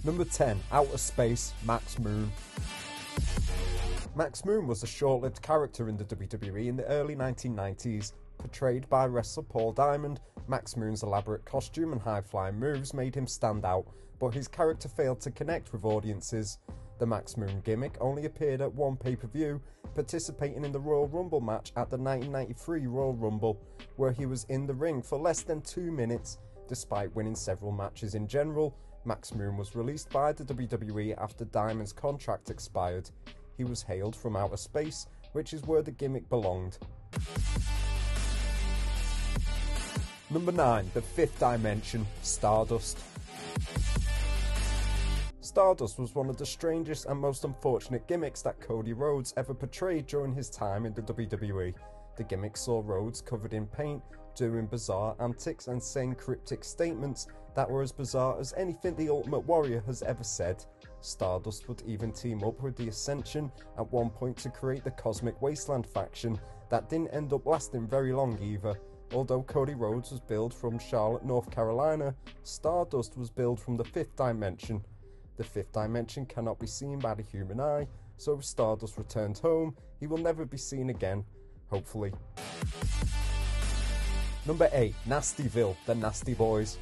Number 10. Outer Space, Max Moon. Max Moon was a short-lived character in the WWE in the early 1990s. Portrayed by wrestler Paul Diamond, Max Moon's elaborate costume and high-flying moves made him stand out, but his character failed to connect with audiences. The Max Moon gimmick only appeared at one pay-per-view, participating in the Royal Rumble match at the 1993 Royal Rumble, where he was in the ring for less than 2 minutes. Despite winning several matches in general, Max Moon was released by the WWE after Diamond's contract expired. He was hailed from outer space, which is where the gimmick belonged. Number 9. The Fifth Dimension, Stardust. Stardust was one of the strangest and most unfortunate gimmicks that Cody Rhodes ever portrayed during his time in the WWE. The gimmick saw Rhodes covered in paint, doing bizarre antics and saying cryptic statements that were as bizarre as anything the Ultimate Warrior has ever said. Stardust would even team up with the Ascension at one point to create the Cosmic Wasteland faction that didn't end up lasting very long either. Although Cody Rhodes was billed from Charlotte, North Carolina, Stardust was billed from the Fifth Dimension. The Fifth Dimension cannot be seen by the human eye, so if Stardust returns home, he will never be seen again, hopefully. Number 8. Nastyville, the Nasty Boys.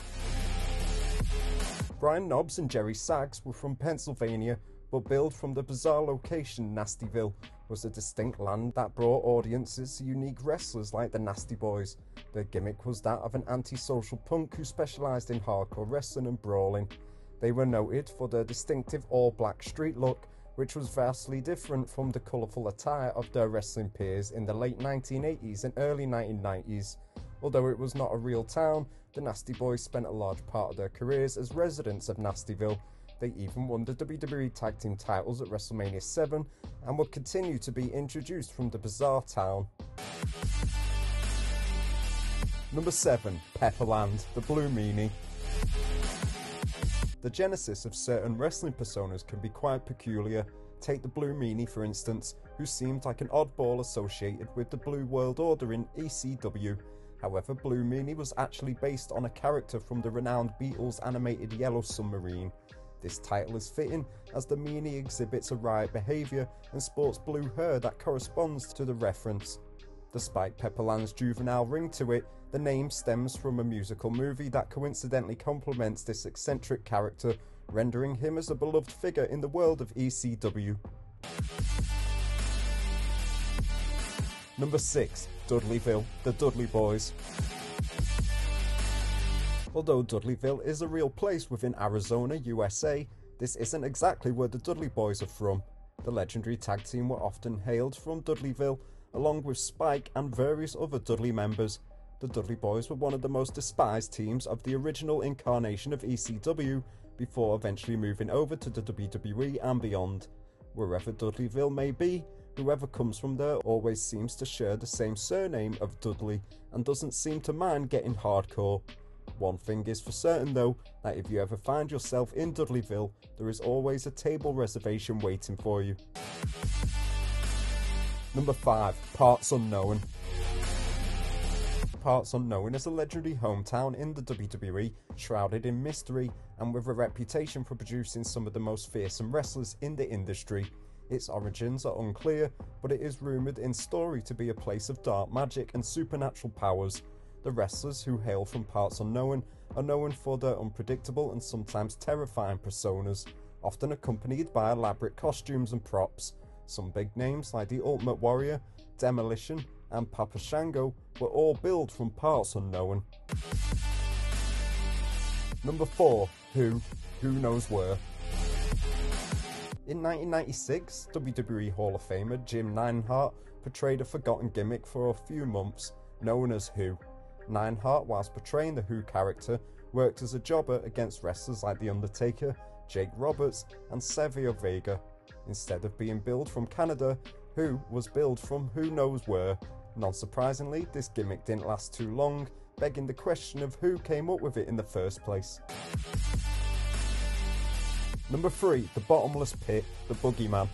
Brian Knobbs and Jerry Saggs were from Pennsylvania, but billed from the bizarre location Nastyville was a distinct land that brought audiences to unique wrestlers like the Nasty Boys. Their gimmick was that of an antisocial punk who specialised in hardcore wrestling and brawling. They were noted for their distinctive all-black street look, which was vastly different from the colourful attire of their wrestling peers in the late 1980s and early 1990s. Although it was not a real town, the Nasty Boys spent a large part of their careers as residents of Nastyville. They even won the WWE Tag Team titles at WrestleMania 7 and would continue to be introduced from the bizarre town. Number 7. Pepperland, the Blue Meanie. The genesis of certain wrestling personas can be quite peculiar. Take the Blue Meanie for instance, who seemed like an oddball associated with the Blue World Order in ECW. However, Blue Meanie was actually based on a character from the renowned Beatles animated Yellow Submarine. This title is fitting as the Meanie exhibits a riot behaviour and sports blue hair that corresponds to the reference. Despite Pepperland's juvenile ring to it, the name stems from a musical movie that coincidentally complements this eccentric character, rendering him as a beloved figure in the world of ECW. Number 6. Dudleyville, the Dudley Boys. Although Dudleyville is a real place within Arizona, USA, this isn't exactly where the Dudley Boys are from. The legendary tag team were often hailed from Dudleyville, along with Spike and various other Dudley members. The Dudley Boys were one of the most despised teams of the original incarnation of ECW, before eventually moving over to the WWE and beyond. Wherever Dudleyville may be, whoever comes from there always seems to share the same surname of Dudley and doesn't seem to mind getting hardcore. One thing is for certain though, that if you ever find yourself in Dudleyville, there is always a table reservation waiting for you. Number 5. Parts Unknown. Parts Unknown is a legendary hometown in the WWE, shrouded in mystery and with a reputation for producing some of the most fearsome wrestlers in the industry. Its origins are unclear, but it is rumoured in story to be a place of dark magic and supernatural powers. The wrestlers who hail from Parts Unknown are known for their unpredictable and sometimes terrifying personas, often accompanied by elaborate costumes and props. Some big names like the Ultimate Warrior, Demolition and Papa Shango were all billed from Parts Unknown. Number 4. Who Knows Where. In 1996, WWE Hall of Famer Jim Neidhart portrayed a forgotten gimmick for a few months, known as Who. Neidhart, whilst portraying the Who character, worked as a jobber against wrestlers like The Undertaker, Jake Roberts and Savio Vega. Instead of being billed from Canada, Who was billed from who knows where. Non-surprisingly, this gimmick didn't last too long, begging the question of who came up with it in the first place. Number 3. The Bottomless Pit, the Boogeyman.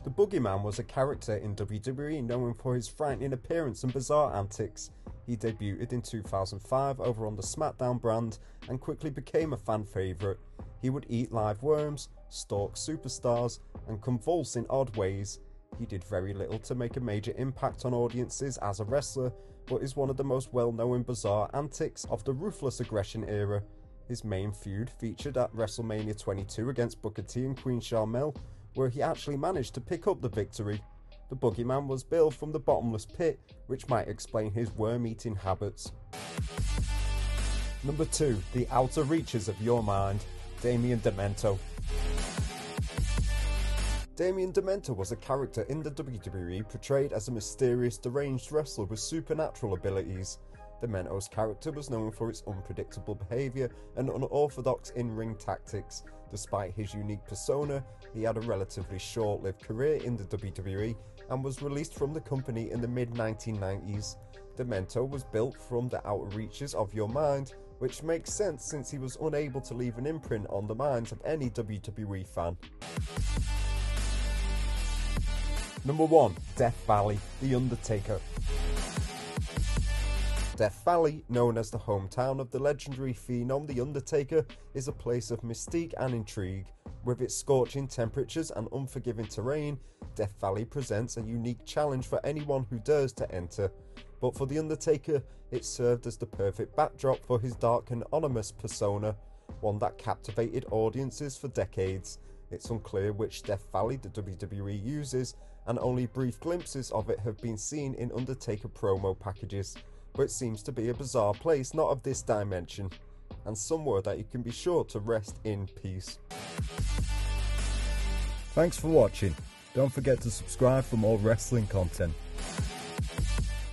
The Boogeyman was a character in WWE known for his frightening appearance and bizarre antics. He debuted in 2005 over on the SmackDown brand and quickly became a fan favourite. He would eat live worms, stalk superstars, and convulse in odd ways. He did very little to make a major impact on audiences as a wrestler, but is one of the most well-known bizarre antics of the ruthless aggression era. His main feud featured at WrestleMania 22 against Booker T and Queen Sharmell, where he actually managed to pick up the victory. The Boogeyman was billed from the bottomless pit, which might explain his worm-eating habits. Number 2. The outer reaches of your mind. Damien Demento. Damien Demento was a character in the WWE portrayed as a mysterious, deranged wrestler with supernatural abilities. Demento's character was known for its unpredictable behaviour and unorthodox in-ring tactics. Despite his unique persona, he had a relatively short-lived career in the WWE and was released from the company in the mid-1990s. Demento was built from the outer reaches of your mind, which makes sense since he was unable to leave an imprint on the minds of any WWE fan. Number 1. Death Valley, The Undertaker. Death Valley, known as the hometown of the legendary phenom The Undertaker, is a place of mystique and intrigue. With its scorching temperatures and unforgiving terrain, Death Valley presents a unique challenge for anyone who dares to enter. But for The Undertaker, it served as the perfect backdrop for his dark and ominous persona, one that captivated audiences for decades. It's unclear which Death Valley the WWE uses, and only brief glimpses of it have been seen in Undertaker promo packages, but it seems to be a bizarre place not of this dimension, and somewhere that you can be sure to rest in peace. Thanks for watching. Don't forget to subscribe for more wrestling content.